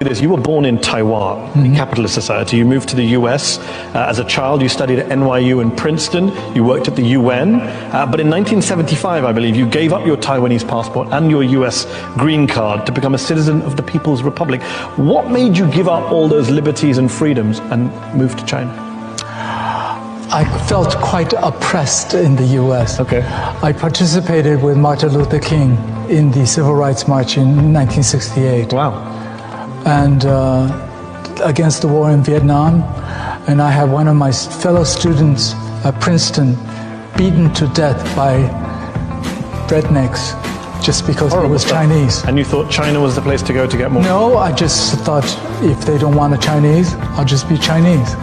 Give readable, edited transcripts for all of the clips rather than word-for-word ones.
this. You were born in Taiwan, in capitalist society. You moved to the US. As a child, you studied at NYU and Princeton. You worked at the UN. But in 1975, I believe, you gave up your Taiwanese passport and your US green card to become a citizen of the People's Republic. What made you give up all those liberties and freedoms and move to China? I felt quite oppressed in the US. Okay. I participated with Martin Luther King in the Civil Rights March in 1968. Wow. And against the war in Vietnam. And I had one of my fellow students at Princeton beaten to death by rednecks just because he was Chinese. And you thought China was the place to go to get more? No, I just thought if they don't want a Chinese, I'll just be Chinese.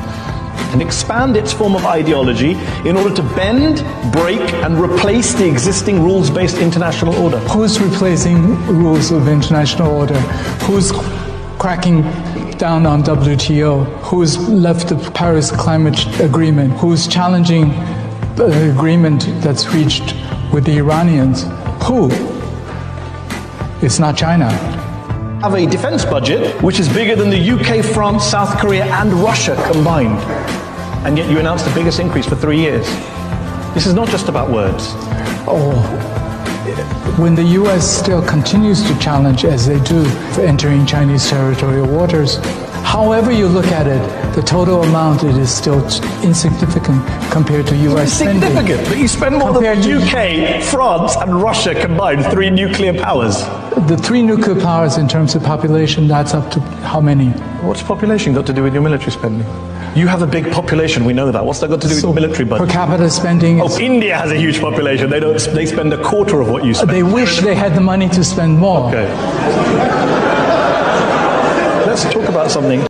And expand its form of ideology in order to bend, break, and replace the existing rules-based international order. Who's replacing rules of international order? Who's cracking down on WTO? Who's left the Paris Climate Agreement? Who's challenging the agreement that's reached with the Iranians? Who? It's not China. Have a defense budget which is bigger than the UK, France, South Korea, and Russia combined. And yet you announced the biggest increase for 3 years. This is not just about words. Oh, when the US still continues to challenge, as they do, for entering Chinese territorial waters, however you look at it, the total amount, it is still insignificant compared to US spending. Insignificant, but you spend more than the UK, France, and Russia combined, 3 nuclear powers. The 3 nuclear powers in terms of population, that's up to how many? What's population got to do with your military spending? You have a big population, we know that. What's that got to do with the military budget? Per capita spending is... Oh, India has a huge population. They spend a quarter of what you spend. They wish they had the money to spend more. Okay. Let's talk about something